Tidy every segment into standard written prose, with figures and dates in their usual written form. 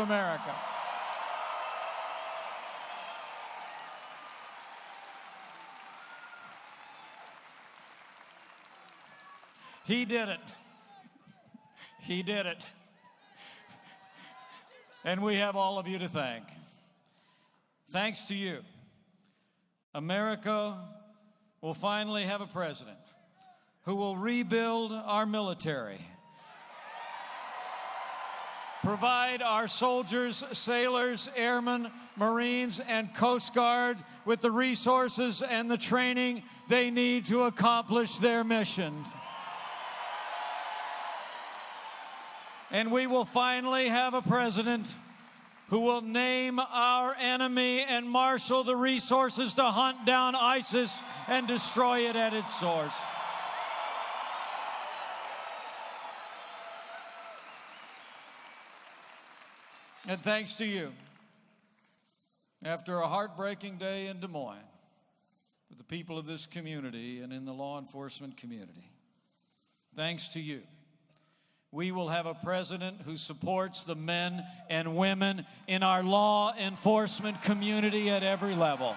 America. He did it. He did it. And we have all of you to thank. Thanks to you, America will finally have a president who will rebuild our military, provide our soldiers, sailors, airmen, Marines, and Coast Guard with the resources and the training they need to accomplish their mission. And we will finally have a president who will name our enemy and marshal the resources to hunt down ISIS and destroy it at its source. And thanks to you, after a heartbreaking day in Des Moines, with the people of this community and in the law enforcement community, thanks to you, we will have a president who supports the men and women in our law enforcement community at every level.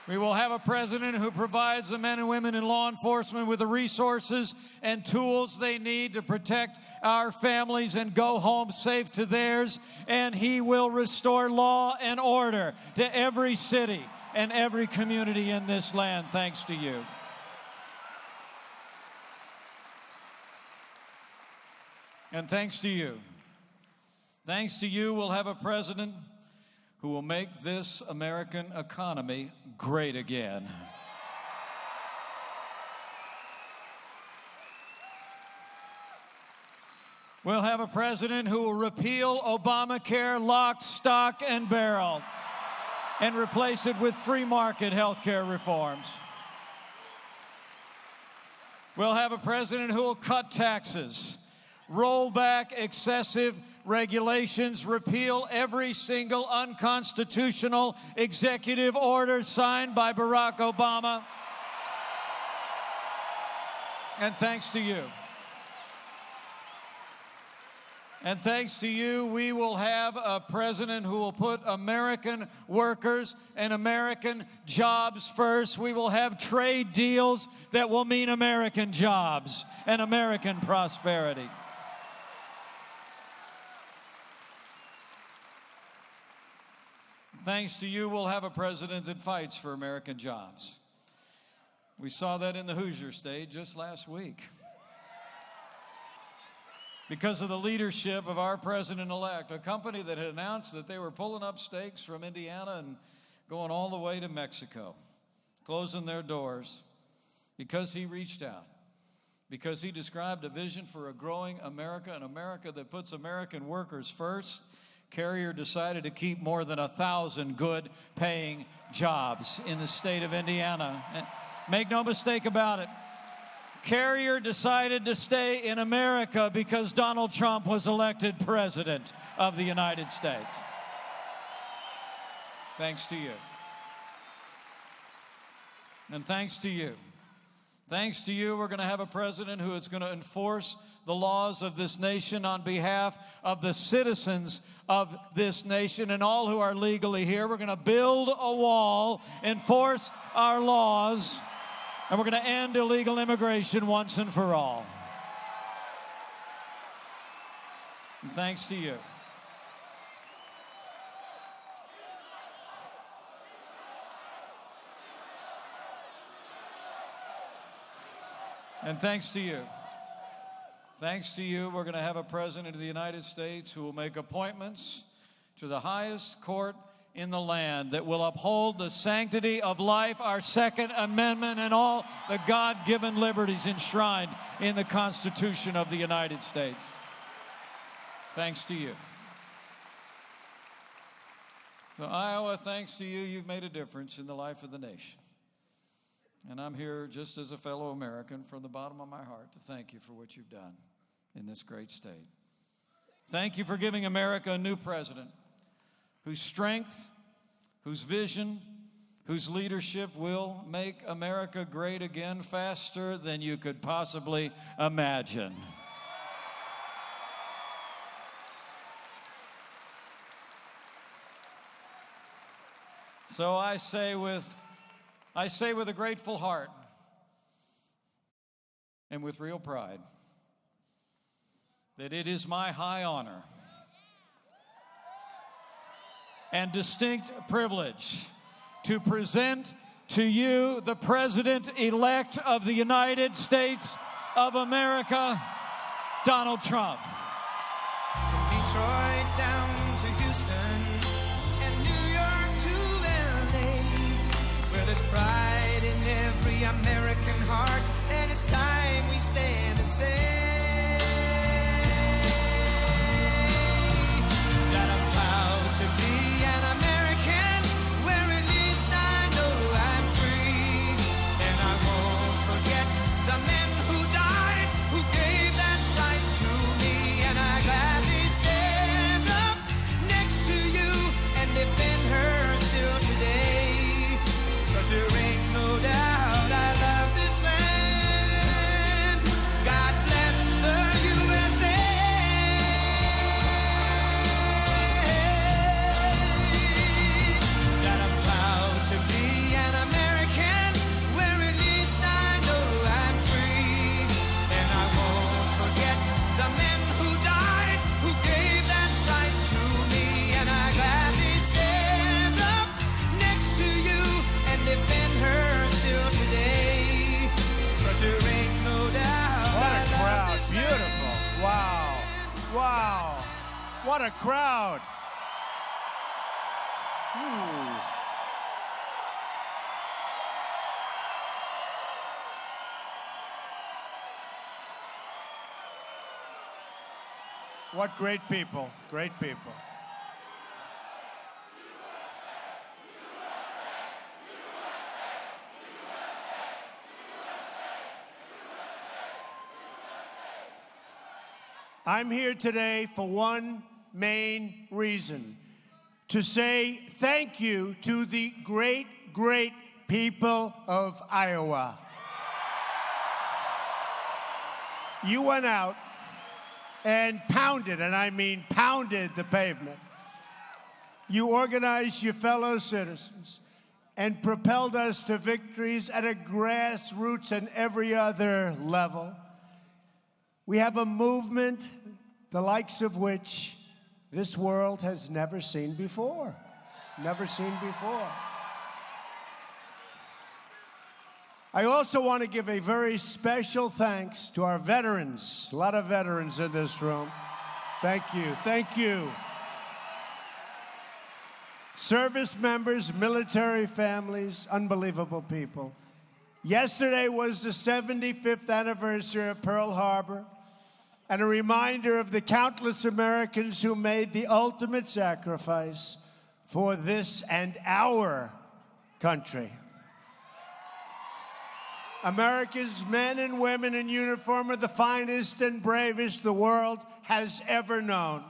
We will have a president who provides the men and women in law enforcement with the resources and tools they need to protect our families and go home safe to theirs. And he will restore law and order to every city and every community in this land, thanks to you. And thanks to you. Thanks to you, we'll have a president who will make this American economy great again. We'll have a president who will repeal Obamacare lock, stock, and barrel and replace it with free market health care reforms. We'll have a president who will cut taxes, roll back excessive regulations, repeal every single unconstitutional executive order signed by Barack Obama. And thanks to you. And thanks to you, we will have a president who will put American workers and American jobs first. We will have trade deals that will mean American jobs and American prosperity. Thanks to you, we'll have a president that fights for American jobs. We saw that in the Hoosier State just last week. Because of the leadership of our president-elect, a company that had announced that they were pulling up stakes from Indiana and going all the way to Mexico, closing their doors, because he reached out, because he described a vision for a growing America, an America that puts American workers first. Carrier decided to keep more than 1,000 good-paying jobs in the state of Indiana. And make no mistake about it, Carrier decided to stay in America because Donald Trump was elected president of the United States. Thanks to you. And thanks to you. Thanks to you, we're going to have a president who is going to enforce the laws of this nation on behalf of the citizens of this nation and all who are legally here. We're going to build a wall, enforce our laws, and we're going to end illegal immigration once and for all. And thanks to you. And thanks to you. Thanks to you, we're going to have a president of the United States who will make appointments to the highest court in the land that will uphold the sanctity of life, our Second Amendment, and all the God-given liberties enshrined in the Constitution of the United States. Thanks to you. So Iowa, thanks to you, you've made a difference in the life of the nation. And I'm here just as a fellow American from the bottom of my heart to thank you for what you've done in this great state. Thank you for giving America a new president whose strength, whose vision, whose leadership will make America great again faster than you could possibly imagine. So I say with a grateful heart and with real pride that it is my high honor and distinct privilege to present to you the President-elect of the United States of America, Donald Trump. From Detroit down to Houston and New York to LA, where there's pride in every American heart, and it's time we stand and say that I'm proud to be an American, where at least I know I'm free, and I won't forget the men who died, who gave that right to me, and I gladly stand up next to you and defend her still today, 'cause there ain't no doubt I love this land. God bless the USA. That I'm proud to be an American, where at least I know I'm free, and I won't forget the men who died, who gave that right to me, and I gladly stand up next to you and defend her still today, 'cause there ain't no doubt What I a love crowd. this Beautiful. land. Wow. Wow. What a crowd. Ooh. What great people. Great people. I'm here today for one main reason, to say thank you to the great, great people of Iowa. You went out and pounded, and I mean pounded, the pavement. You organized your fellow citizens and propelled us to victories at a grassroots and every other level. We have a movement the likes of which this world has never seen before. Never seen before. I also want to give a very special thanks to our veterans. A lot of veterans in this room. Thank you. Thank you. Service members, military families, unbelievable people. Yesterday was the 75th anniversary of Pearl Harbor, and a reminder of the countless Americans who made the ultimate sacrifice for this and our country. America's men and women in uniform are the finest and bravest the world has ever known.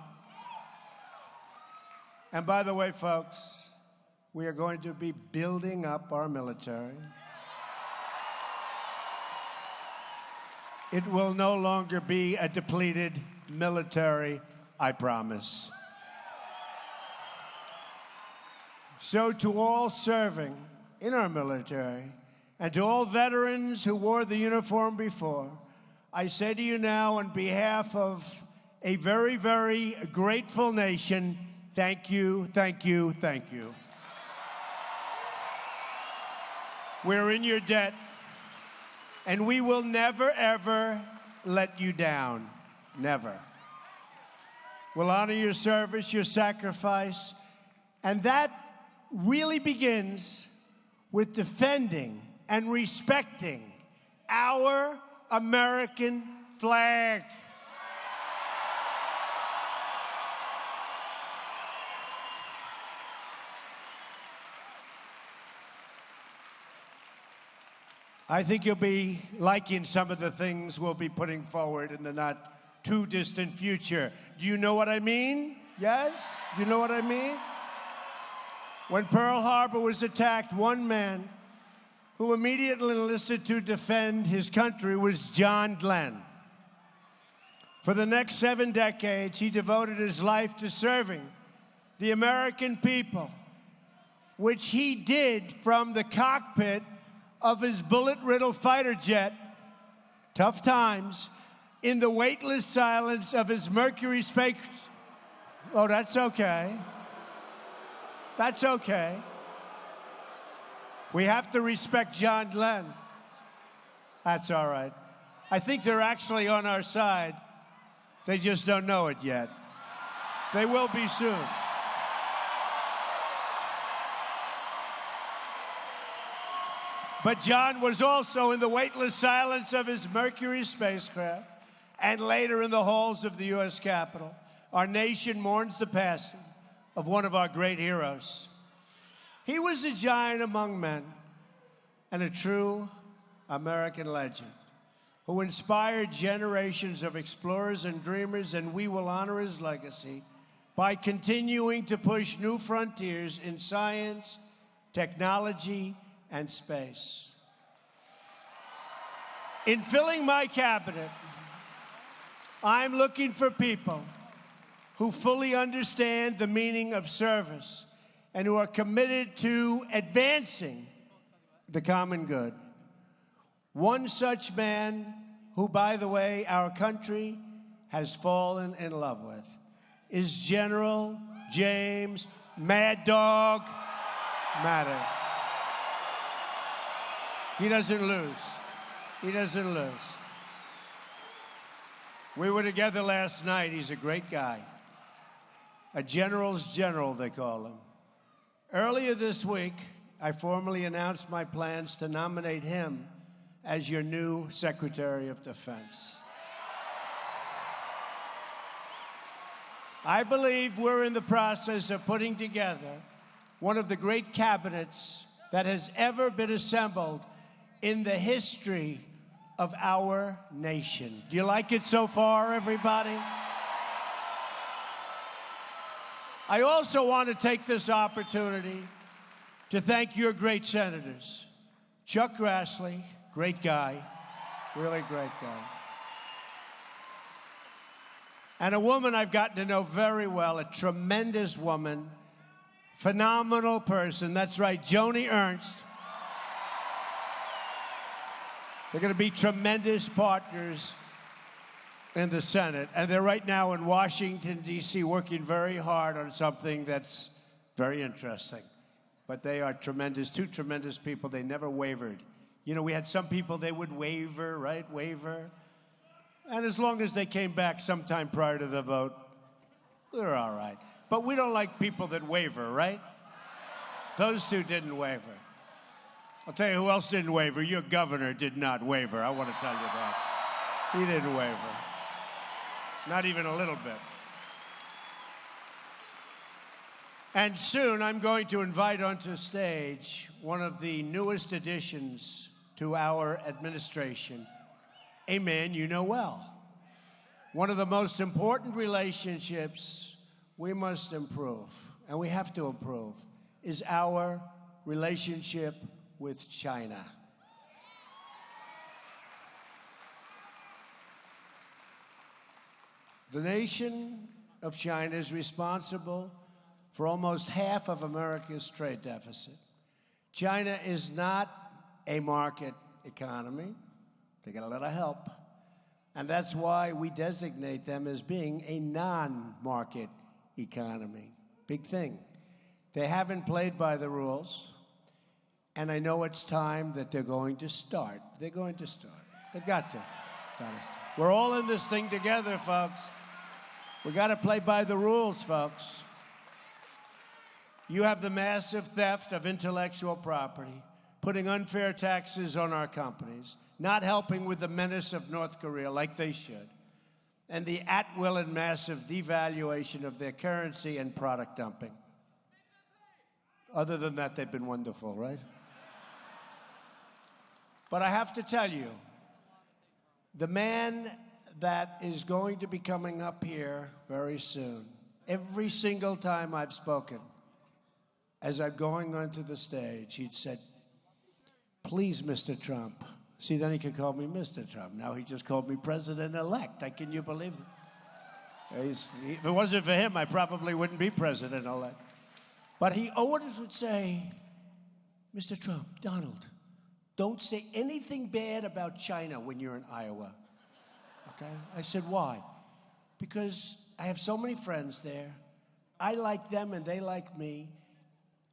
And by the way, folks, we are going to be building up our military. It will no longer be a depleted military, I promise. So to all serving in our military, and to all veterans who wore the uniform before, I say to you now on behalf of a very, very grateful nation, thank you, thank you, thank you. We're in your debt, and we will never, ever let you down. Never. We'll honor your service, your sacrifice, and that really begins with defending and respecting our American flag. I think you'll be liking some of the things we'll be putting forward in the not too distant future. Do you know what I mean? Yes? Do you know what I mean? When Pearl Harbor was attacked, one man who immediately enlisted to defend his country was John Glenn. For the next 7 decades, he devoted his life to serving the American people, which he did from the cockpit of his bullet-riddled fighter jet, tough times, in the weightless silence of his Mercury space. Oh, that's okay. That's okay. We have to respect John Glenn. That's all right. I think they're actually on our side. They just don't know it yet. They will be soon. But John was also in the weightless silence of his Mercury spacecraft and later in the halls of the U.S. Capitol. Our nation mourns the passing of one of our great heroes. He was a giant among men and a true American legend who inspired generations of explorers and dreamers, and we will honor his legacy by continuing to push new frontiers in science, technology, and space. In filling my cabinet, I'm looking for people who fully understand the meaning of service and who are committed to advancing the common good. One such man who, by the way, our country has fallen in love with is General James Mad Dog Mattis. He doesn't lose. He doesn't lose. We were together last night. He's a great guy. A general's general, they call him. Earlier this week, I formally announced my plans to nominate him as your new Secretary of Defense. I believe we're in the process of putting together one of the great cabinets that has ever been assembled in the history of our nation. Do you like it so far, everybody? I also want to take this opportunity to thank your great senators. Chuck Grassley, great guy, really great guy. And a woman I've gotten to know very well, a tremendous woman, phenomenal person. That's right, Joni Ernst. They're going to be tremendous partners in the Senate. And they're right now in Washington, D.C., working very hard on something that's very interesting. But they are tremendous, two tremendous people. They never wavered. You know, we had some people, they would waver, right? Waver. And as long as they came back sometime prior to the vote, they're all right. But we don't like people that waver, right? Those two didn't waver. I'll tell you who else didn't waver. Your governor did not waver. I want to tell you that. He didn't waver. Not even a little bit. And soon I'm going to invite onto stage one of the newest additions to our administration, a man you know well. One of the most important relationships we must improve, and we have to improve, is our relationship with China. The nation of China is responsible for almost half of America's trade deficit. China is not a market economy. They get a lot of help. And that's why we designate them as being a non-market economy. Big thing. They haven't played by the rules. And I know it's time that they're going to start. They're going to start. They've got to. We're all in this thing together, folks. We got to play by the rules, folks. You have the massive theft of intellectual property, putting unfair taxes on our companies, not helping with the menace of North Korea like they should, and the at-will and massive devaluation of their currency and product dumping. Other than that, they've been wonderful, right? But I have to tell you, the man that is going to be coming up here very soon, every single time I've spoken, as I'm going onto the stage, he'd said, "Please, Mr. Trump." See, then he could call me Mr. Trump. Now he just called me President-elect. Can you believe that? If it wasn't for him, I probably wouldn't be President-elect. But he always would say, "Mr. Trump, Donald, don't say anything bad about China when you're in Iowa." Okay? I said, "Why?" "Because I have so many friends there. I like them and they like me.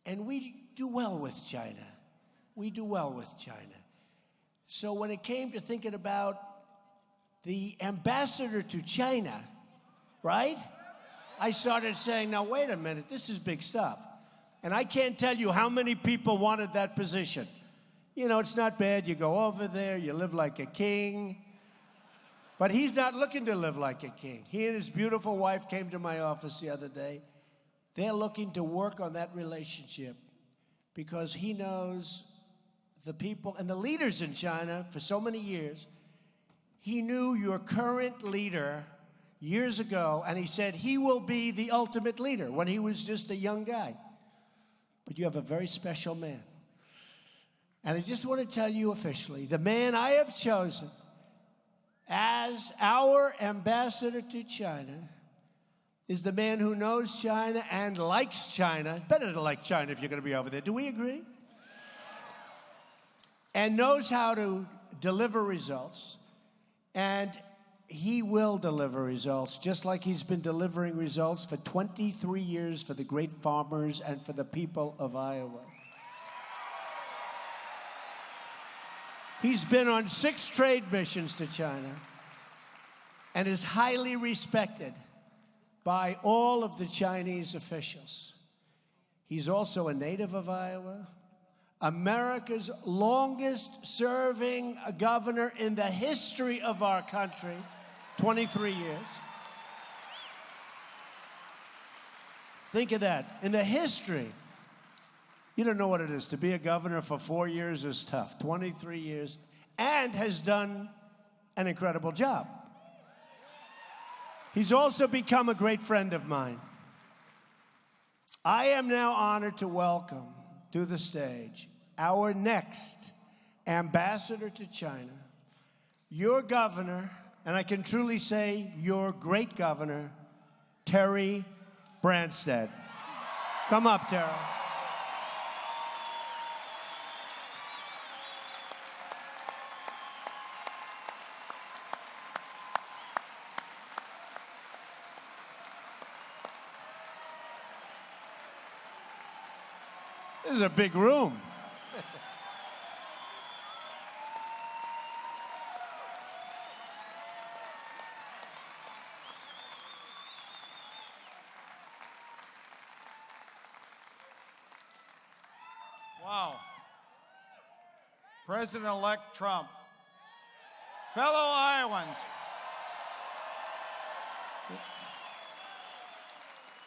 And we do well with China. We do well with China." So when it came to thinking about the ambassador to China, right? I started saying, now wait a minute, this is big stuff. And I can't tell you how many people wanted that position. You know, it's not bad. You go over there, you live like a king. But he's not looking to live like a king. He and his beautiful wife came to my office the other day. They're looking to work on that relationship because he knows the people and the leaders in China for so many years. He knew your current leader years ago, and he said he will be the ultimate leader when he was just a young guy. But you have a very special man. And I just want to tell you officially, the man I have chosen as our ambassador to China is the man who knows China and likes China. It's better to like China if you're going to be over there. Do we agree? And knows how to deliver results. And he will deliver results, just like he's been delivering results for 23 years for the great farmers and for the people of Iowa. He's been on 6 trade missions to China and is highly respected by all of the Chinese officials. He's also a native of Iowa, America's longest-serving governor in the history of our country, 23 years. Think of that. In the history, you don't know what it is. To be a governor for 4 years is tough. 23 years, and has done an incredible job. He's also become a great friend of mine. I am now honored to welcome to the stage our next ambassador to China, your governor, and I can truly say your great governor, Terry Branstad. Come up, Terry. This is a big room. Wow. President-elect Trump. Fellow Iowans,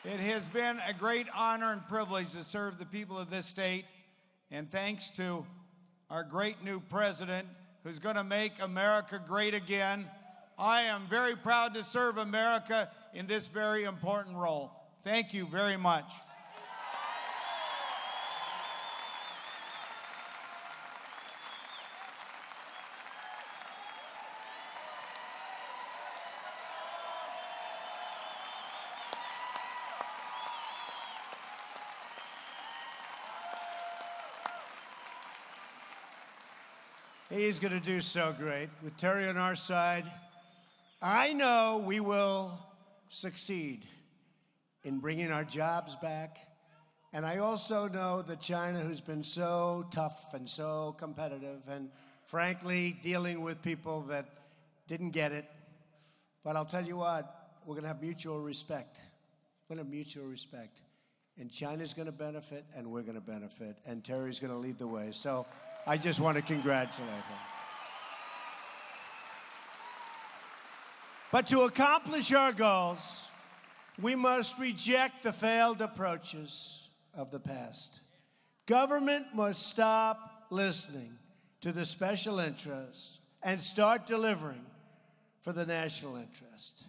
it has been a great honor and privilege to serve the people of this state, and thanks to our great new president who's going to make America great again, I am very proud to serve America in this very important role. Thank you very much. He's going to do so great. With Terry on our side, I know we will succeed in bringing our jobs back. And I also know that China, who's been so tough and so competitive and, frankly, dealing with people that didn't get it. But I'll tell you what, we're going to have mutual respect. We're going to have mutual respect. And China's going to benefit, and we're going to benefit. And Terry's going to lead the way. So I just want to congratulate him. But to accomplish our goals, we must reject the failed approaches of the past. Government must stop listening to the special interests and start delivering for the national interest.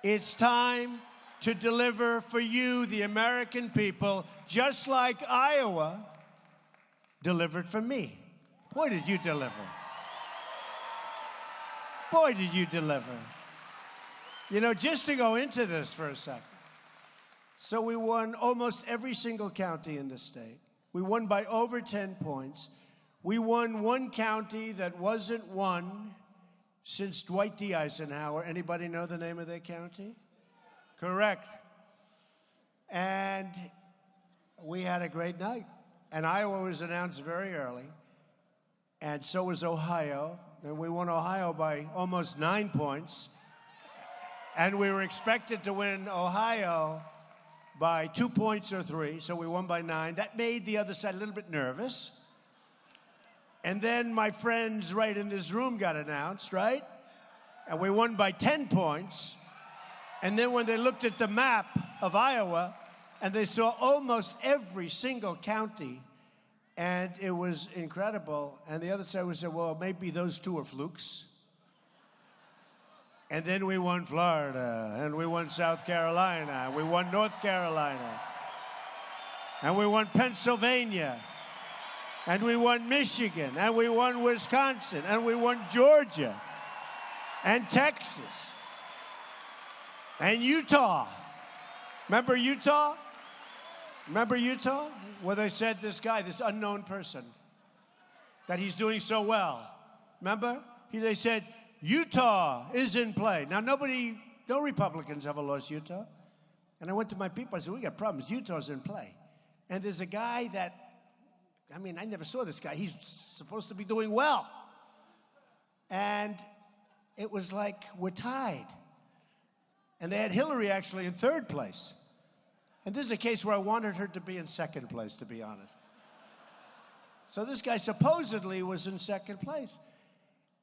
It's time to deliver for you, the American people, just like Iowa delivered for me. Boy, did you deliver. Boy, did you deliver. You know, just to go into this for a second. So we won almost every single county in the state. We won by over 10 points. We won one county that wasn't won since Dwight D. Eisenhower. Anybody know the name of that county? Correct. And we had a great night. And Iowa was announced very early. And so was Ohio. And we won Ohio by almost 9 points. And we were expected to win Ohio by 2 points or 3, so we won by 9. That made the other side a little bit nervous. And then my friends right in this room got announced, right? And we won by 10 points. And then when they looked at the map of Iowa, and they saw almost every single county, and it was incredible. And the other side would say, well, maybe those two are flukes. And then we won Florida, and we won South Carolina, we won North Carolina, and we won Pennsylvania, and we won Michigan, and we won Wisconsin, and we won Georgia, and Texas, and Utah. Remember Utah? Remember Utah? Where they said this guy, this unknown person, that he's doing so well. Remember? They said, Utah is in play. Now, no Republicans ever lost Utah. And I went to my people, I said, we got problems. Utah's in play. And there's a guy that, I mean, I never saw this guy. He's supposed to be doing well. And it was like, we're tied. And they had Hillary actually in 3rd place. And this is a case where I wanted her to be in 2nd place, to be honest. So this guy supposedly was in 2nd place.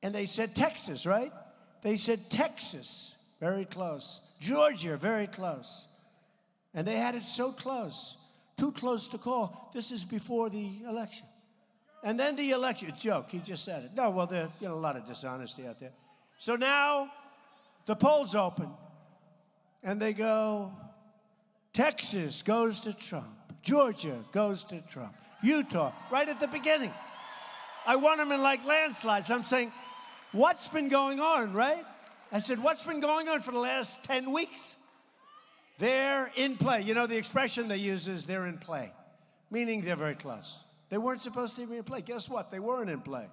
And they said Texas, right? They said Texas, very close. Georgia, very close. And they had it so close, too close to call. This is before the election. And then the election, it's a joke, he just said it. No, well, there's a lot of dishonesty out there. So now the polls open, and they go, Texas goes to Trump. Georgia goes to Trump. Utah, right at the beginning. I won them in like landslides. I'm saying, what's been going on, right? I said, what's been going on for the last 10 weeks? They're in play. You know, the expression they use is they're in play, meaning they're very close. They weren't supposed to be in play. Guess what? They weren't in play.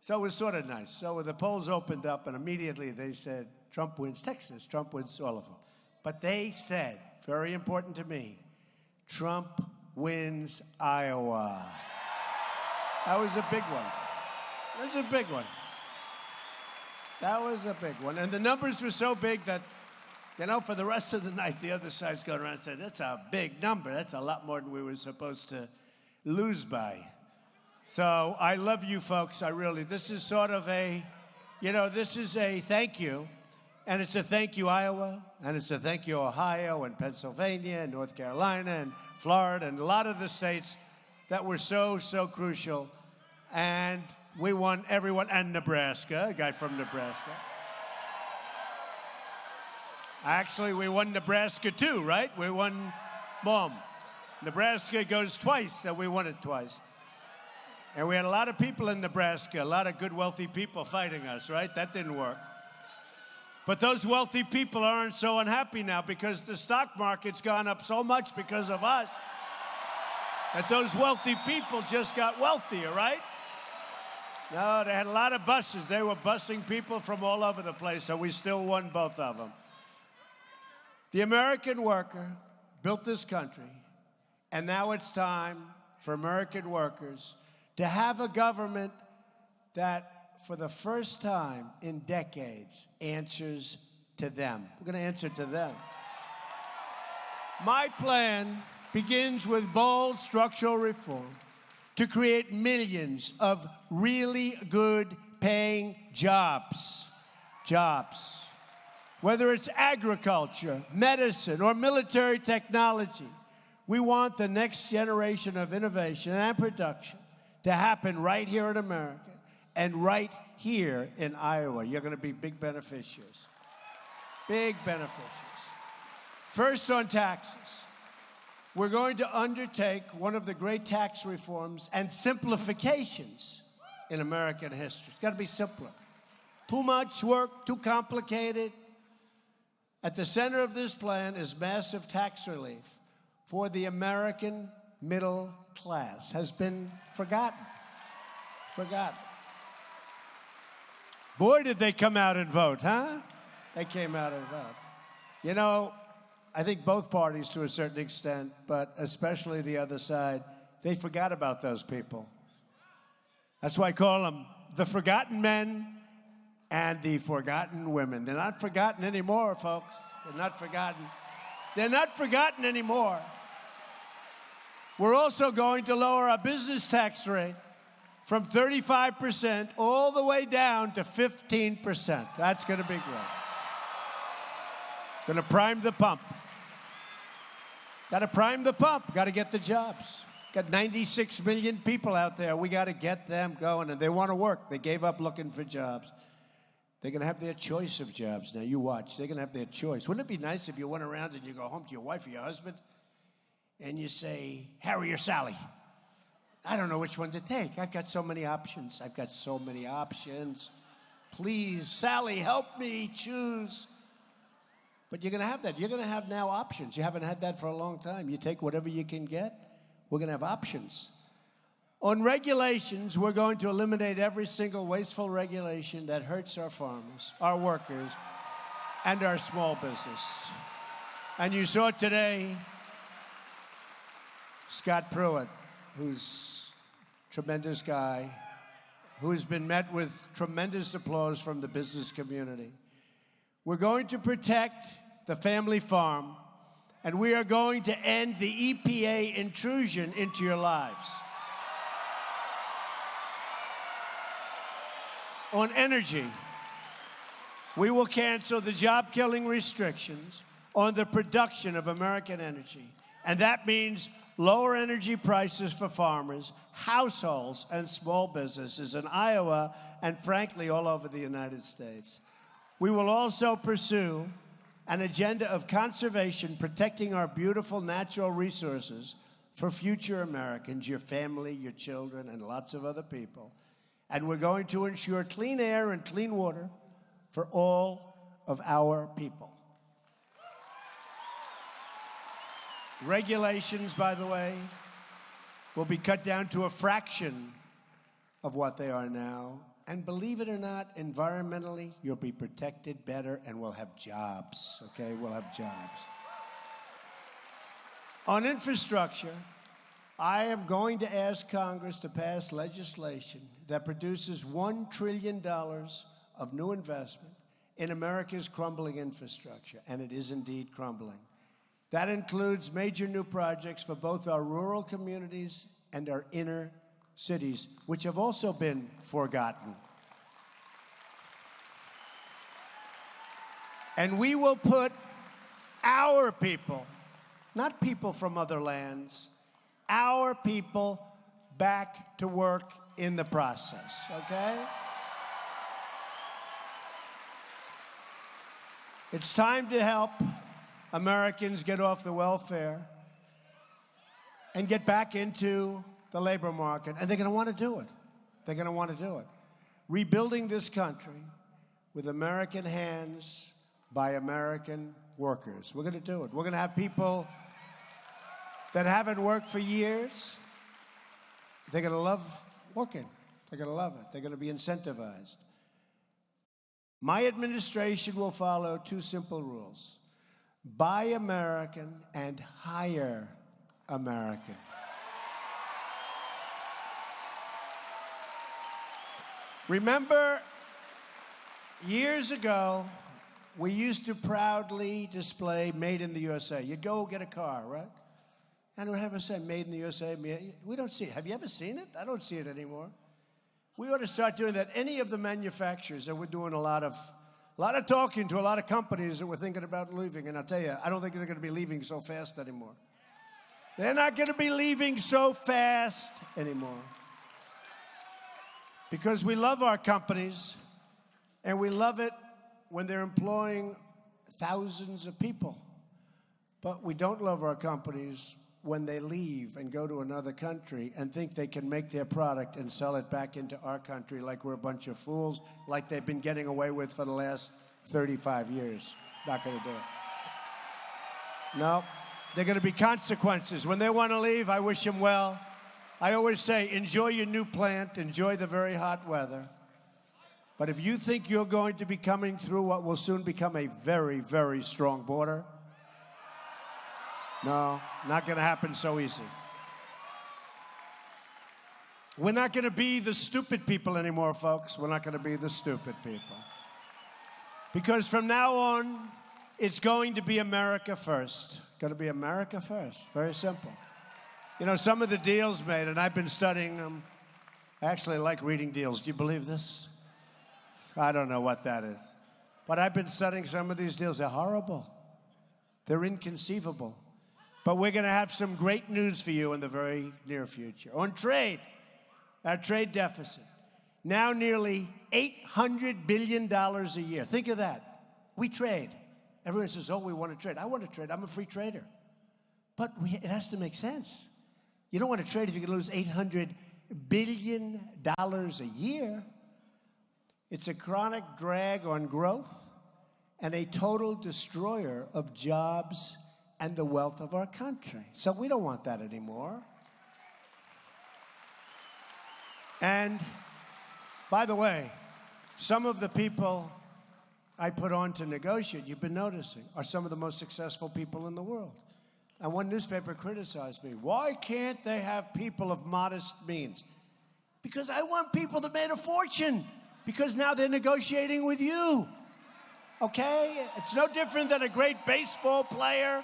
So it was sort of nice. So the polls opened up, and immediately they said, Trump wins Texas. Trump wins all of them. But they said, very important to me, Trump wins Iowa. That was a big one. That was a big one. That was a big one. And the numbers were so big that, you know, for the rest of the night, the other side's going around and said, that's a big number. That's a lot more than we were supposed to lose by. So I love you folks. I really, this is sort of a, this is a thank you. And it's a thank you, Iowa. And it's a thank you, Ohio and Pennsylvania and North Carolina and Florida and a lot of the states that were so, so crucial. And we won everyone, and Nebraska, a guy from Nebraska. Actually, we won Nebraska too, right? We won, boom. Nebraska goes twice, so we won it twice. And we had a lot of people in Nebraska, a lot of good, wealthy people fighting us, right? That didn't work. But those wealthy people aren't so unhappy now because the stock market's gone up so much because of us that those wealthy people just got wealthier, right? No, they had a lot of buses. They were busing people from all over the place, so we still won both of them. The American worker built this country, and now it's time for American workers to have a government that, for the first time in decades, answers to them. We're going to answer to them. My plan begins with bold structural reform to create millions of really good paying jobs. Jobs. Whether it's agriculture, medicine, or military technology, we want the next generation of innovation and production to happen right here in America and right here in Iowa. You're going to be big beneficiaries. Big beneficiaries. First, on taxes. We're going to undertake one of the great tax reforms and simplifications in American history. It's got to be simpler. Too much work, too complicated. At the center of this plan is massive tax relief for the American middle class. Has been forgotten. Forgotten. Boy, did they come out and vote, huh? They came out and vote. You know, I think both parties to a certain extent, but especially the other side, they forgot about those people. That's why I call them the forgotten men and the forgotten women. They're not forgotten anymore, folks. They're not forgotten. They're not forgotten anymore. We're also going to lower our business tax rate from 35% all the way down to 15%. That's going to be great. Going to prime the pump. Got to prime the pump. Got to get the jobs. Got 96 million people out there. We got to get them going, and they want to work. They gave up looking for jobs. They're going to have their choice of jobs. Now, you watch. They're going to have their choice. Wouldn't it be nice if you went around and you go home to your wife or your husband and you say, Harry or Sally? I don't know which one to take. I've got so many options. I've got so many options. Please, Sally, help me choose. But you're going to have that. You're going to have now options. You haven't had that for a long time. You take whatever you can get. We're going to have options. On regulations, we're going to eliminate every single wasteful regulation that hurts our farmers, our workers, and our small business. And you saw today Scott Pruitt, who's a tremendous guy, who's been met with tremendous applause from the business community. We're going to protect the family farm, and we are going to end the EPA intrusion into your lives. On energy, we will cancel the job-killing restrictions on the production of American energy. And that means lower energy prices for farmers, households, and small businesses in Iowa and, frankly, all over the United States. We will also pursue an agenda of conservation, protecting our beautiful natural resources for future Americans, your family, your children, and lots of other people. And we're going to ensure clean air and clean water for all of our people. Regulations, by the way, will be cut down to a fraction of what they are now. And believe it or not, environmentally, you'll be protected better and we'll have jobs, okay? We'll have jobs. On infrastructure, I am going to ask Congress to pass legislation that produces $1 trillion of new investment in America's crumbling infrastructure, and it is indeed crumbling. That includes major new projects for both our rural communities and our inner cities, which have also been forgotten. And we will put our people, not people from other lands, our people back to work in the process, okay? It's time to help Americans get off the welfare and get back into the labor market, and they're going to want to do it. They're going to want to do it. Rebuilding this country with American hands by American workers. We're going to do it. We're going to have people that haven't worked for years. They're going to love working. They're going to love it. They're going to be incentivized. My administration will follow two simple rules: buy American and hire American. Remember, years ago, we used to proudly display Made in the USA. You'd go get a car, right? And we have to say Made in the USA. We don't see it. Have you ever seen it? I don't see it anymore. We ought to start doing that. Any of the manufacturers, and we're doing a lot of talking to a lot of companies that we're thinking about leaving. And I'll tell you, I don't think they're going to be leaving so fast anymore. They're not going to be leaving so fast anymore. Because we love our companies, and we love it when they're employing thousands of people. But we don't love our companies when they leave and go to another country and think they can make their product and sell it back into our country like we're a bunch of fools, like they've been getting away with for the last 35 years. Not going to do it. No, there are going to be consequences. When they want to leave, I wish them well. I always say, enjoy your new plant, enjoy the very hot weather. But if you think you're going to be coming through what will soon become a very, very strong border, no, not going to happen so easy. We're not going to be the stupid people anymore, folks. We're not going to be the stupid people. Because from now on, it's going to be America first. Going to be America first. Very simple. You know, some of the deals made, and I've been studying them. I actually like reading deals. Do you believe this? I don't know what that is. But I've been studying some of these deals. They're horrible. They're inconceivable. But we're going to have some great news for you in the very near future. On trade, our trade deficit, now nearly $800 billion a year. Think of that. We trade. Everyone says, oh, we want to trade. I want to trade. I'm a free trader. But it has to make sense. You don't want to trade if you're going to lose $800 billion a year. It's a chronic drag on growth and a total destroyer of jobs and the wealth of our country. So we don't want that anymore. And by the way, some of the people I put on to negotiate, you've been noticing, are some of the most successful people in the world. And one newspaper criticized me. Why can't they have people of modest means? Because I want people that made a fortune, because now they're negotiating with you. Okay? It's no different than a great baseball player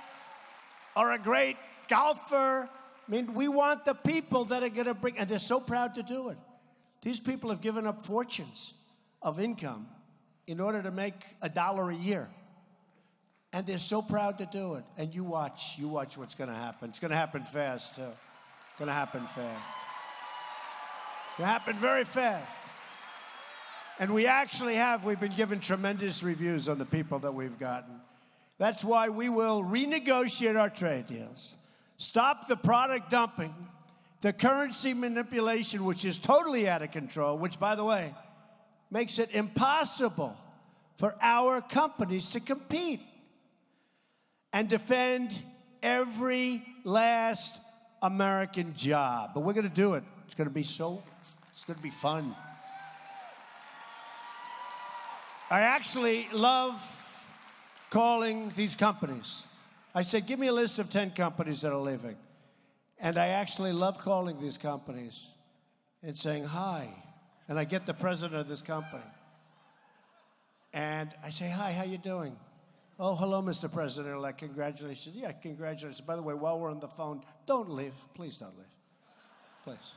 or a great golfer. I mean, we want the people that are going to bring, and they're so proud to do it. These people have given up fortunes of income in order to make $1 a year. And they're so proud to do it. And you watch what's going to happen. It's going to happen fast, too. It's going to happen fast. It's going to happen very fast. And we've been given tremendous reviews on the people that we've gotten. That's why we will renegotiate our trade deals, stop the product dumping, the currency manipulation, which is totally out of control, which, by the way, makes it impossible for our companies to compete, and defend every last American job. But we're going to do it. It's going to be fun. I actually love calling these companies. I said, give me a list of 10 companies that are leaving. And I actually love calling these companies and saying hi. And I get the president of this company. And I say, hi, how you doing? Oh, hello, Mr. President-elect. Congratulations. Yeah, congratulations. By the way, while we're on the phone, don't leave. Please don't leave. Please.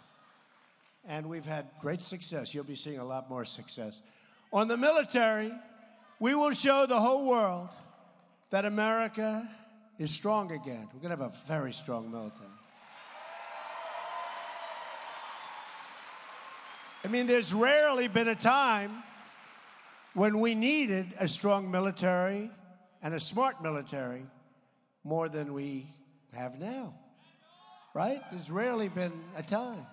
And we've had great success. You'll be seeing a lot more success. On the military, we will show the whole world that America is strong again. We're going to have a very strong military. I mean, there's rarely been a time when we needed a strong military and a smart military more than we have now, right? There's rarely been a time.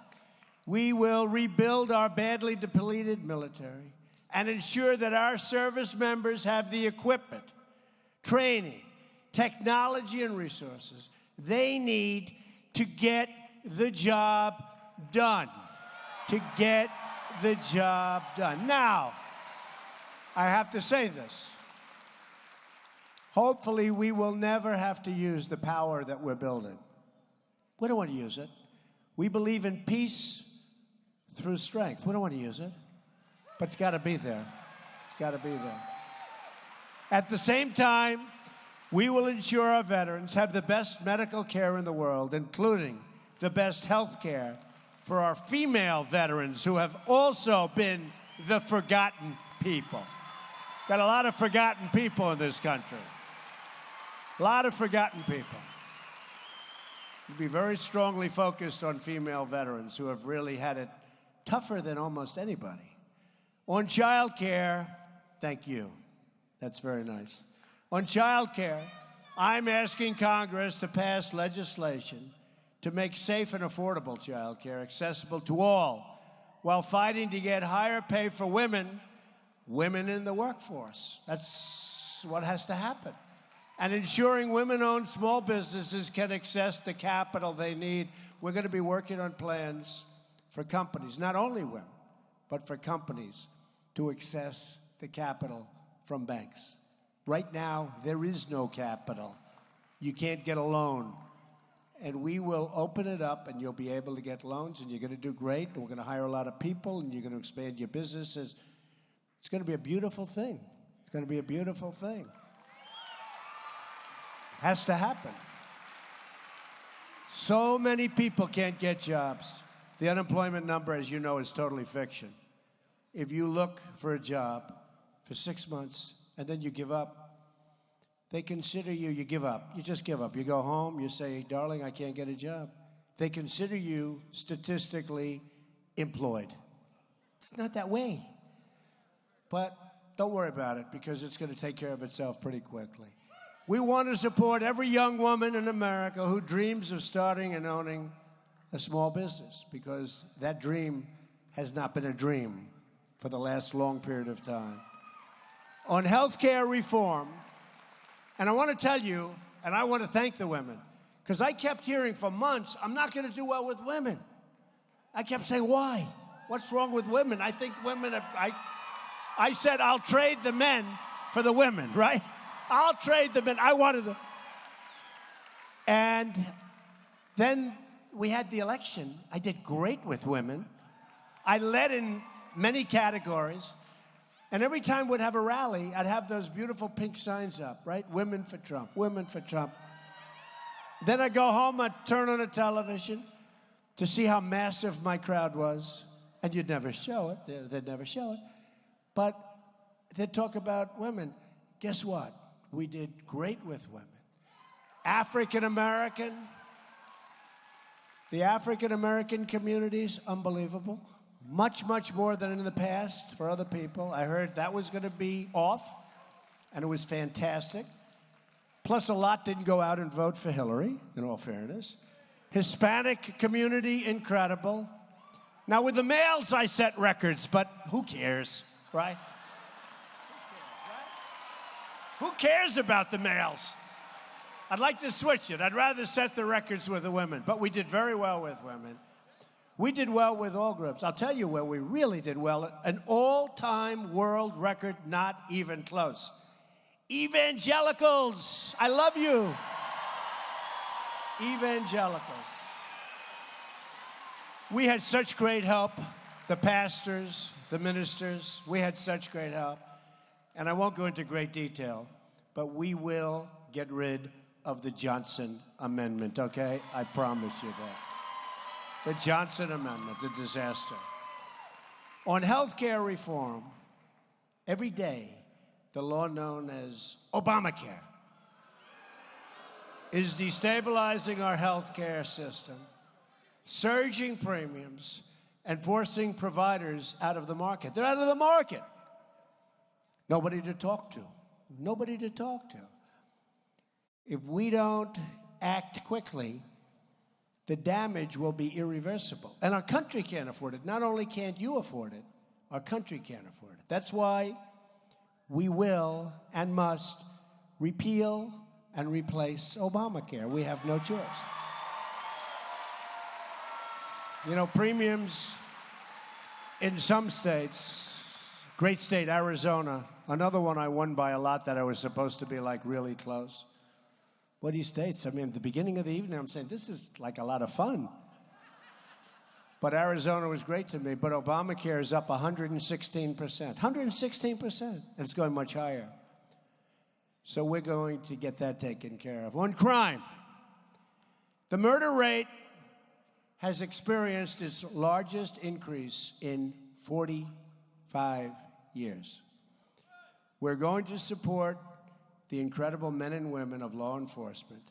We will rebuild our badly depleted military and ensure that our service members have the equipment, training, technology, and resources they need to get the job done. To get the job done. Now, I have to say this. Hopefully, we will never have to use the power that we're building. We don't want to use it. We believe in peace through strength. We don't want to use it. But it's got to be there. It's got to be there. At the same time, we will ensure our veterans have the best medical care in the world, including the best health care for our female veterans who have also been the forgotten people. Got a lot of forgotten people in this country. A lot of forgotten people. We'll be very strongly focused on female veterans who have really had it tougher than almost anybody. On child care, thank you. That's very nice. On child care, I'm asking Congress to pass legislation to make safe and affordable child care accessible to all, while fighting to get higher pay for women in the workforce. That's what has to happen. And ensuring women-owned small businesses can access the capital they need. We're going to be working on plans for companies, not only women, but for companies to access the capital from banks. Right now, there is no capital. You can't get a loan. And we will open it up, and you'll be able to get loans, and you're going to do great, and we're going to hire a lot of people, and you're going to expand your businesses. It's going to be a beautiful thing. It's going to be a beautiful thing. Has to happen. So many people can't get jobs. The unemployment number, as you know, is totally fiction. If you look for a job for 6 months and then you give up, they consider you give up. You just give up. You go home, you say, darling, I can't get a job. They consider you statistically employed. It's not that way. But don't worry about it, because it's going to take care of itself pretty quickly. We want to support every young woman in America who dreams of starting and owning a small business, because that dream has not been a dream for the last long period of time. On health care reform, and I want to tell you, and I want to thank the women, because I kept hearing for months, I'm not going to do well with women. I kept saying, why? What's wrong with women? I think women have, I said, I'll trade the men for the women, right? I'll trade them, and I wanted them. And then we had the election. I did great with women. I led in many categories. And every time we'd have a rally, I'd have those beautiful pink signs up, right? Women for Trump, women for Trump. Then I'd go home, I'd turn on the television to see how massive my crowd was. And you'd never show it. They'd never show it. But they'd talk about women. Guess what? We did great with women. African-American, the African-American community's unbelievable. Much, much more than in the past for other people. I heard that was going to be off, and it was fantastic. Plus, a lot didn't go out and vote for Hillary, in all fairness. Hispanic community, incredible. Now, with the males, I set records, but who cares, right? Who cares about the males? I'd like to switch it. I'd rather set the records with the women. But we did very well with women. We did well with all groups. I'll tell you where we really did well. An all-time world record, not even close. Evangelicals. I love you. Evangelicals. We had such great help. The pastors, the ministers, we had such great help. And I won't go into great detail, but we will get rid of the Johnson Amendment, okay? I promise you that. The Johnson Amendment, the disaster. On health care reform, every day, the law known as Obamacare is destabilizing our health care system, surging premiums, and forcing providers out of the market. They're out of the market. Nobody to talk to. Nobody to talk to. If we don't act quickly, the damage will be irreversible. And our country can't afford it. Not only can't you afford it, our country can't afford it. That's why we will and must repeal and replace Obamacare. We have no choice. You know, premiums in some states, great state, Arizona, another one I won by a lot that I was supposed to be like really close. What these states, I mean, at the beginning of the evening, I'm saying, this is like a lot of fun. But Arizona was great to me, but Obamacare is up 116%. 116%, and it's going much higher. So we're going to get that taken care of. On crime, the murder rate has experienced its largest increase in 45 years. We're going to support the incredible men and women of law enforcement.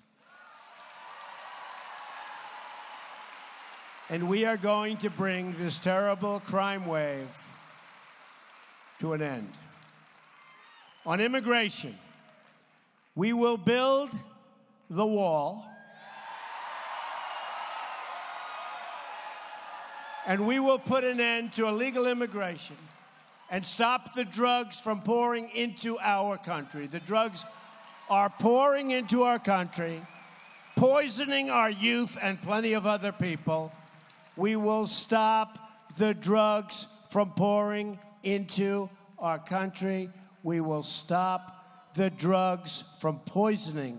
And we are going to bring this terrible crime wave to an end. On immigration, we will build the wall. And we will put an end to illegal immigration and stop the drugs from pouring into our country. The drugs are pouring into our country, poisoning our youth and plenty of other people. We will stop the drugs from pouring into our country. We will stop the drugs from poisoning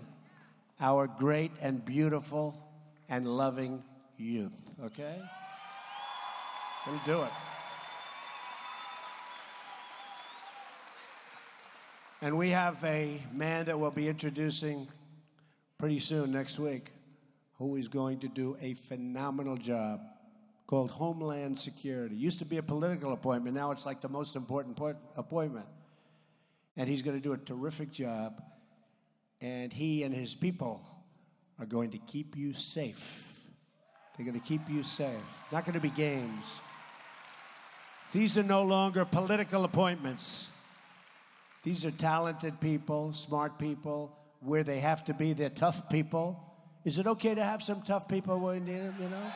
our great and beautiful and loving youth, okay? We'll do it. And we have a man that we'll be introducing pretty soon, next week, who is going to do a phenomenal job, called Homeland Security. Used to be a political appointment. Now it's like the most important appointment. And he's going to do a terrific job. And he and his people are going to keep you safe. They're going to keep you safe. Not going to be games. These are no longer political appointments. These are talented people, smart people, where they have to be. They're tough people. Is it okay to have some tough people when you need them, you know?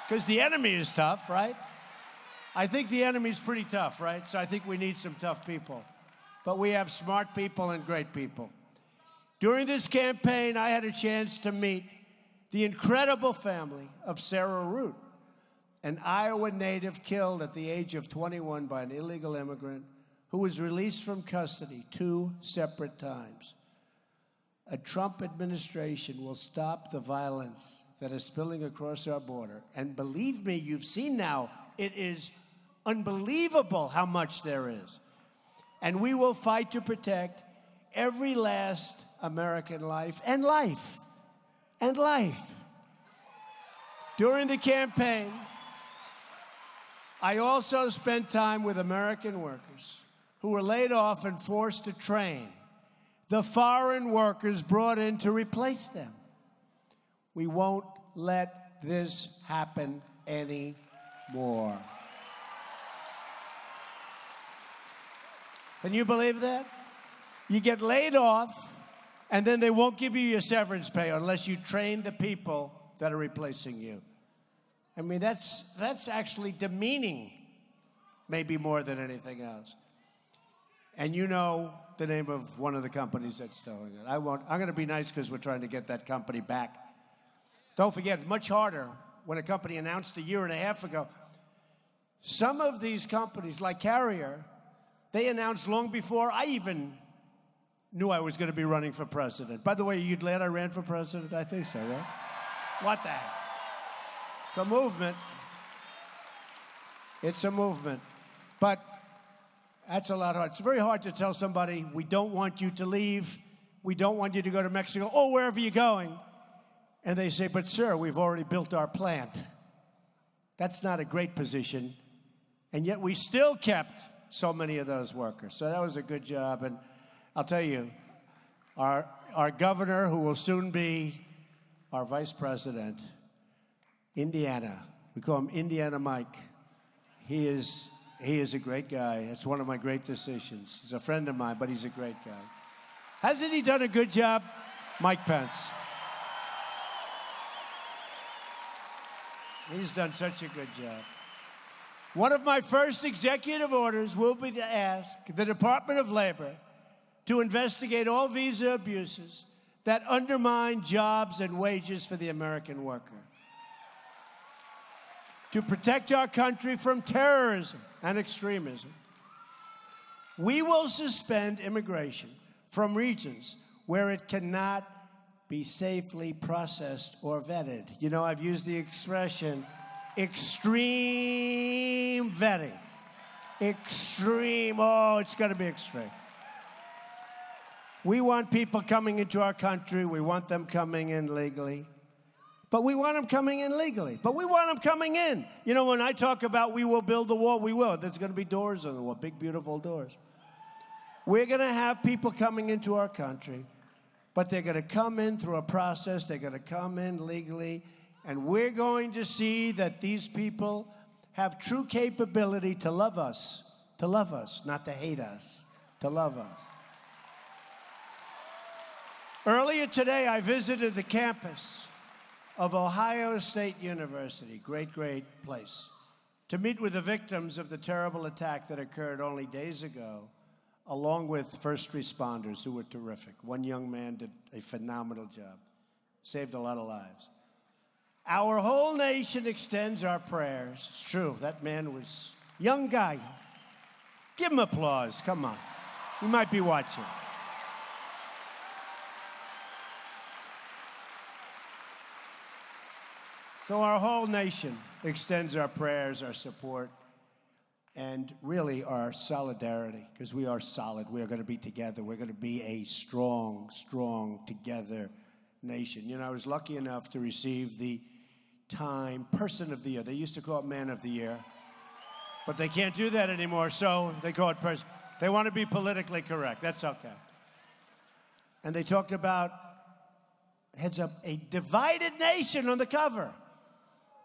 Because the enemy is tough, right? I think the enemy's pretty tough, right? So I think we need some tough people. But we have smart people and great people. During this campaign, I had a chance to meet the incredible family of Sarah Root, an Iowa native killed at the age of 21 by an illegal immigrant who was released from custody 2 separate times. A Trump administration will stop the violence that is spilling across our border. And believe me, you've seen now, it is unbelievable how much there is. And we will fight to protect every last American life and life and life. During the campaign, I also spent time with American workers who were laid off and forced to train the foreign workers brought in to replace them. We won't let this happen anymore. Can you believe that? You get laid off, and then they won't give you your severance pay unless you train the people that are replacing you. I mean, that's actually demeaning, maybe more than anything else. And you know the name of one of the companies that's doing it. I'm going to be nice because we're trying to get that company back. Don't forget, it's much harder when a company announced a year and a half ago. Some of these companies, like Carrier, they announced long before I even knew I was going to be running for president. By the way, are you glad I ran for president? I think so, right? What the heck? It's a movement. It's a movement. But that's a lot hard. It's very hard to tell somebody, we don't want you to leave. We don't want you to go to Mexico. Oh, wherever you're going. And they say, but sir, we've already built our plant. That's not a great position. And yet we still kept so many of those workers. So that was a good job. And I'll tell you, our governor, who will soon be our vice president, Indiana, we call him Indiana Mike. He is a great guy. It's one of my great decisions. He's a friend of mine, but he's a great guy. Hasn't he done a good job? Mike Pence. He's done such a good job. One of my first executive orders will be to ask the Department of Labor to investigate all visa abuses that undermine jobs and wages for the American worker. To protect our country from terrorism and extremism. We will suspend immigration from regions where it cannot be safely processed or vetted. You know, I've used the expression extreme vetting. Extreme, oh, it's got to be extreme. We want people coming into our country. We want them coming in legally. But we want them coming in legally. But we want them coming in. You know, when I talk about we will build the wall, we will. There's going to be doors on the wall, big, beautiful doors. We're going to have people coming into our country, but they're going to come in through a process. They're going to come in legally. And we're going to see that these people have true capability to love us, not to hate us, to love us. Earlier today, I visited the campus of Ohio State University, great place, to meet with the victims of the terrible attack that occurred only days ago, along with first responders who were terrific. One young man did a phenomenal job, saved a lot of lives. Our whole nation extends our prayers. It's true, that man was a young guy. Give him applause, come on. You might be watching. So our whole nation extends our prayers, our support, and really our solidarity, because we are solid. We are going to be together. We're going to be a strong, together nation. You know, I was lucky enough to receive the Time Person of the Year. They used to call it Man of the Year, but they can't do that anymore, so they call it Person. They want to be politically correct. That's okay. And they talked about, heads up, a divided nation on the cover.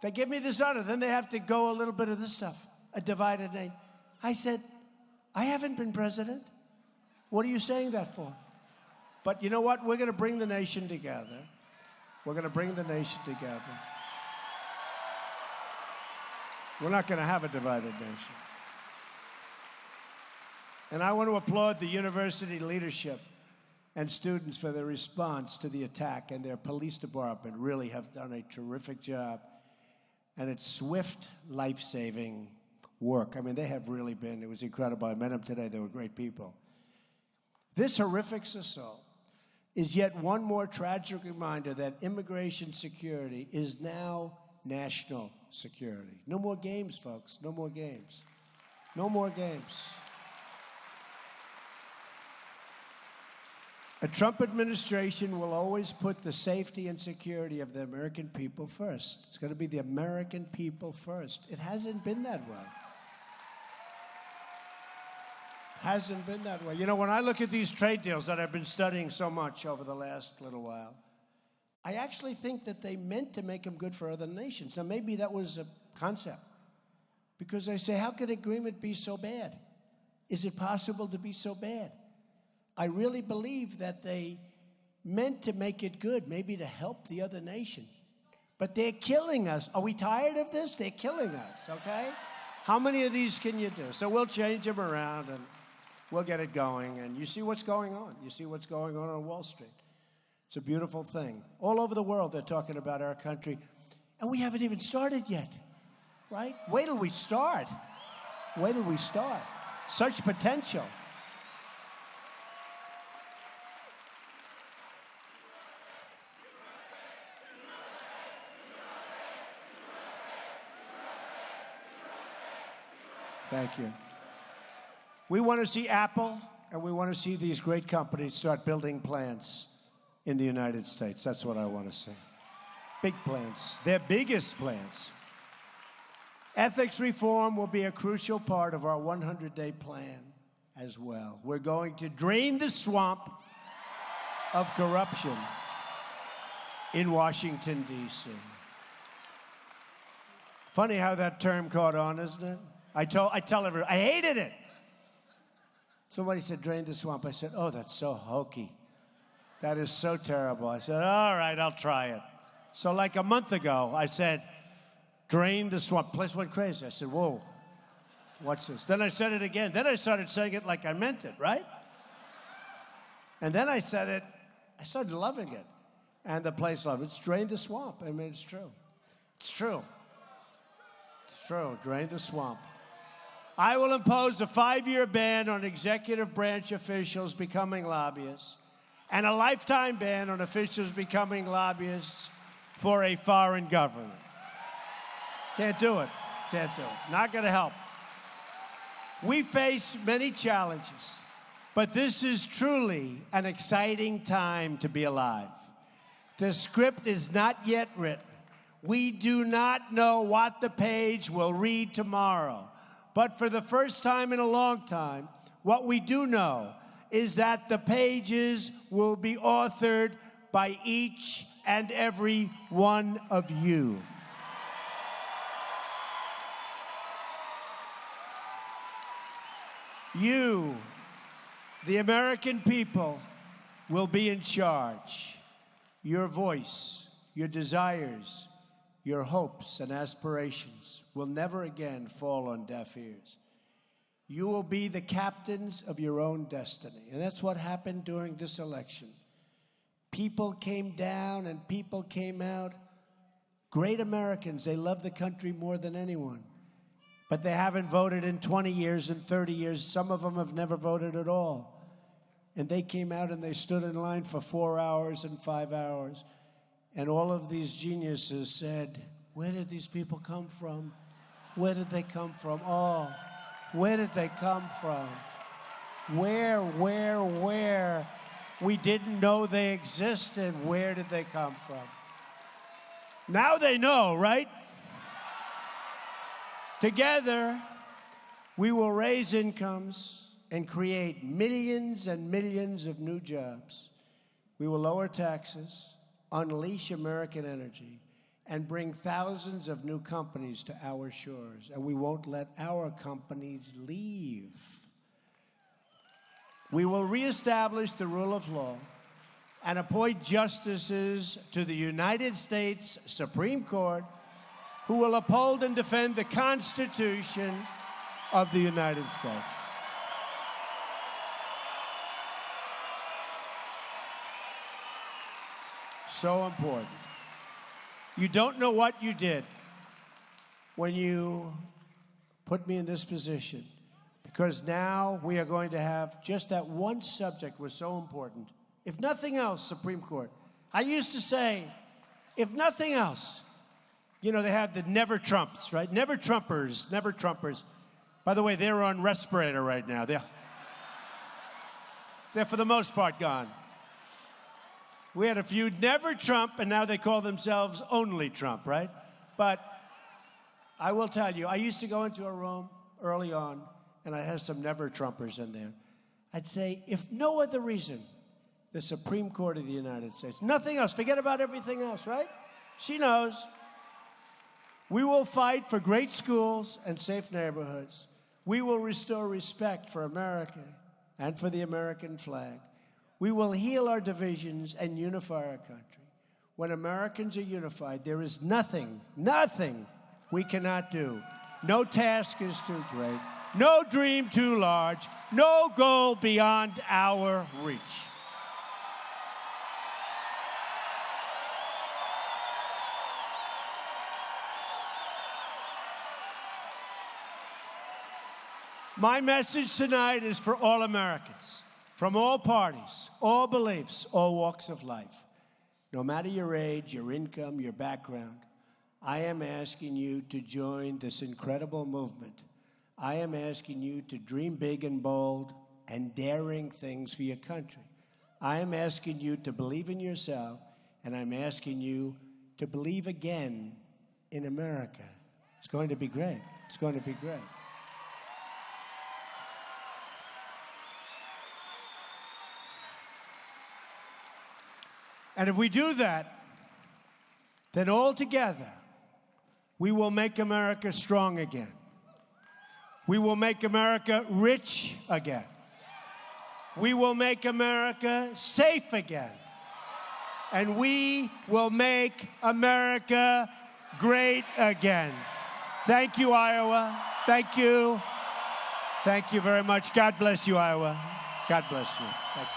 They give me this honor. Then they have to go a little bit of this stuff. A divided nation. I said, I haven't been president. What are you saying that for? But you know what? We're going to bring the nation together. We're going to bring the nation together. We're not going to have a divided nation. And I want to applaud the university leadership and students for their response to the attack, and their police department really have done a terrific job. And it's swift, life-saving work. I mean, they have really been, it was incredible. I met them today, they were great people. This horrific assault is yet one more tragic reminder that immigration security is now national security. No more games, folks, no more games. No more games. A Trump administration will always put the safety and security of the American people first. It's going to be the American people first. It hasn't been that way. Hasn't been that way. You know, when I look at these trade deals that I've been studying so much over the last little while, I actually think that they meant to make them good for other nations. Now, maybe that was a concept. Because I say, how could agreement be so bad? Is it possible to be so bad? I really believe that they meant to make it good, maybe to help the other nation. But they're killing us. Are we tired of this? They're killing us, okay? How many of these can you do? So we'll change them around and we'll get it going. And you see what's going on. You see what's going on Wall Street. It's a beautiful thing. All over the world, they're talking about our country. And we haven't even started yet, right? Wait till we start. Wait till we start. Such potential. Thank you. We want to see Apple, and we want to see these great companies start building plants in the United States. That's what I want to see. Big plants. Their biggest plants. Ethics reform will be a crucial part of our 100-day plan as well. We're going to drain the swamp of corruption in Washington, D.C. Funny how that term caught on, isn't it? I tell everyone, I hated it. Somebody said, drain the swamp. I said, oh, that's so hokey. That is so terrible. I said, all right, I'll try it. So like a month ago, I said, drain the swamp. Place went crazy. I said, whoa, what's this? Then I said it again. Then I started saying it like I meant it, right? And then I said it, I started loving it. And the place loved it. It's drain the swamp. I mean, it's true. It's true. It's true. Drain the swamp. I will impose a 5-year ban on executive branch officials becoming lobbyists and a lifetime ban on officials becoming lobbyists for a foreign government. Can't do it. Can't do it. Not going to help. We face many challenges, but this is truly an exciting time to be alive. The script is not yet written. We do not know what the page will read tomorrow. But for the first time in a long time, what we do know is that the pages will be authored by each and every one of you. You, the American people, will be in charge. Your voice, your desires, your hopes and aspirations will never again fall on deaf ears. You will be the captains of your own destiny. And that's what happened during this election. People came down and people came out. Great Americans, they love the country more than anyone. But they haven't voted in 20 years and 30 years. Some of them have never voted at all. And they came out and they stood in line for 4 hours and 5 hours. And all of these geniuses said, where did these people come from? Where did they come from? Oh, where did they come from? Where? We didn't know they existed. Where did they come from? Now they know, right? Together, we will raise incomes and create millions and millions of new jobs. We will lower taxes, unleash American energy, and bring thousands of new companies to our shores. And we won't let our companies leave. We will reestablish the rule of law and appoint justices to the United States Supreme Court who will uphold and defend the Constitution of the United States. So important. You don't know what you did when you put me in this position, because now we are going to have just that one subject was so important. If nothing else, Supreme Court. I used to say, if nothing else, you know, they have the never Trumps, right? Never Trumpers, never Trumpers. By the way, they're on respirator right now. They're for the most part gone. We had a few never Trump, and now they call themselves only Trump, right? But I will tell you, I used to go into a room early on, and I had some never Trumpers in there. I'd say, if no other reason, the Supreme Court of the United States, nothing else, forget about everything else, right? She knows. We will fight for great schools and safe neighborhoods. We will restore respect for America and for the American flag. We will heal our divisions and unify our country. When Americans are unified, there is nothing we cannot do. No task is too great, no dream too large, no goal beyond our reach. My message tonight is for all Americans, from all parties, all beliefs, all walks of life. No matter your age, your income, your background, I am asking you to join this incredible movement. I am asking you to dream big and bold and daring things for your country. I am asking you to believe in yourself, and I'm asking you to believe again in America. It's going to be great. It's going to be great. And if we do that, then all together, we will make America strong again. We will make America rich again. We will make America safe again. And we will make America great again. Thank you, Iowa. Thank you. Thank you very much. God bless you, Iowa. God bless you. Thank you.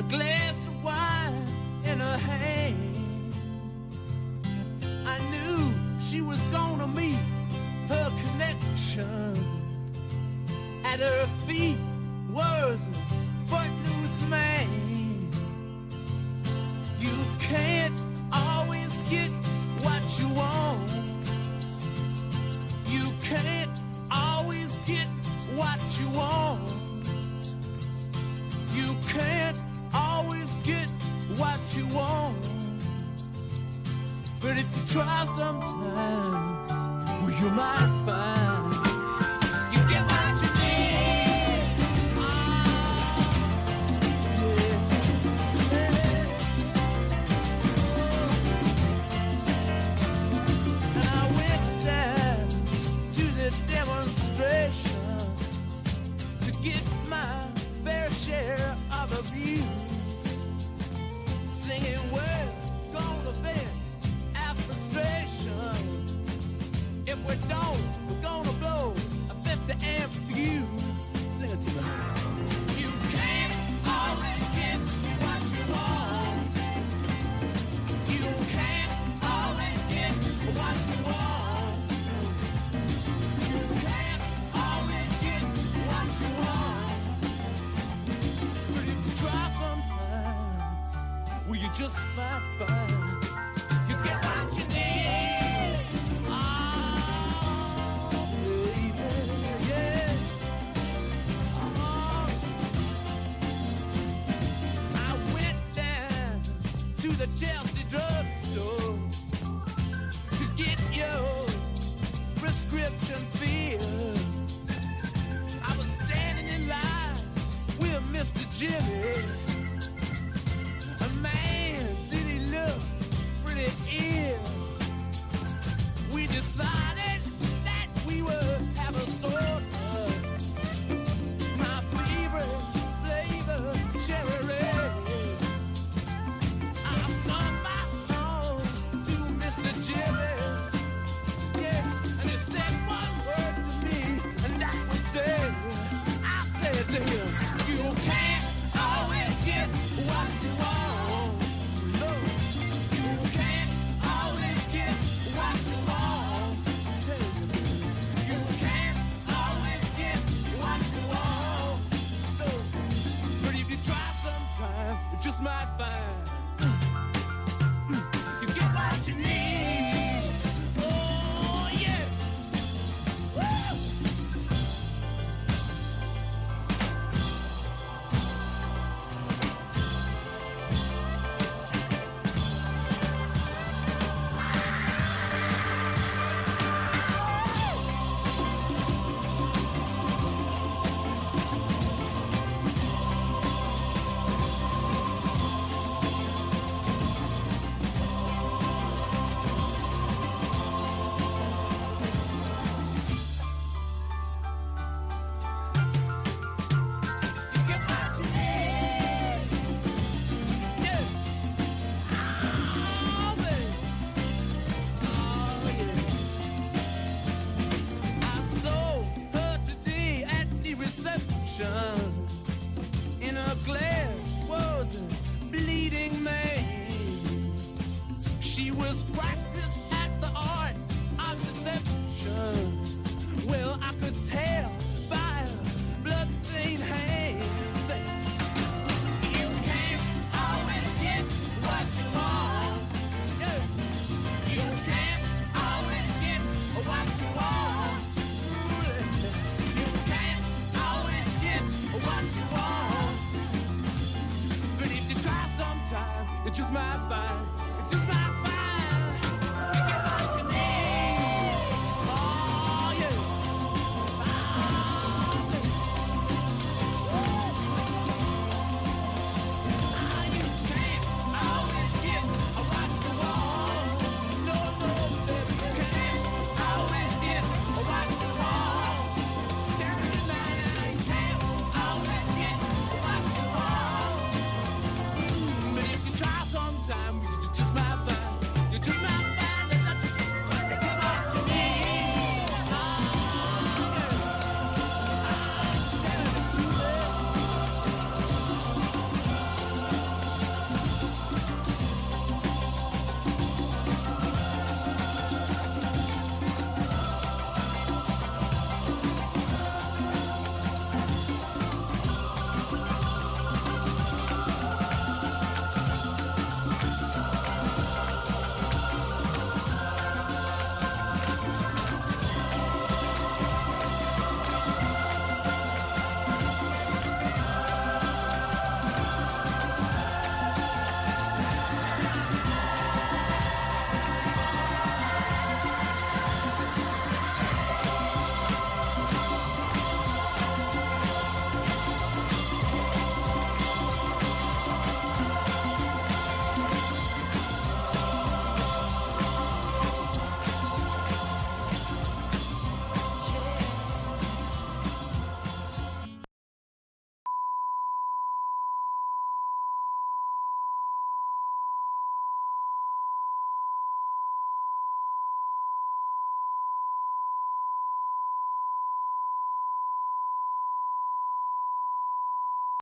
glass of wine in her hand. I knew she was gonna meet her connection. At her feet was a footloose man. You can't always get what you want. You can't always get what you want. You can't always get what you want. But if you try sometimes, well, you might find you get what you need. And I went down to the demonstration to get my fair share of abuse, singing words gonna vent our frustration. If we don't, we're gonna blow a 50 amp fuse. Sing it to me. You can't always get what you want. You can't always get what you want. You can't always get what you want. But if you try sometimes, well, you just might find you get what you need. Oh, baby, yeah. Oh. I went down to the Chelsea drugstore to get your prescription filled. I was standing in line with Mr. Jimmy. A man, did he look pretty ill. We decided that we would have a soda. My favorite flavor, cherry red. I sung my song to Mr. Jimmy. Yeah, and he said one word to me, and that was there. I said to him, you can't always get what you want. No, you can't always get what you want. You can't always get what you want. No, but if you try sometime, you just might find you get what you need. Oh yeah. Woo! You get what you need. Yeah. Oh, baby. Oh, yeah. I saw her today at the reception. In her glass was a bleeding man. She was practiced at the art of deception. Well, I could tell by her bloodstained hands. Say, you can't always get what you want. Yeah. You can't always get what you want. You can't always get what you want. But if you try sometime, you just might find, you just might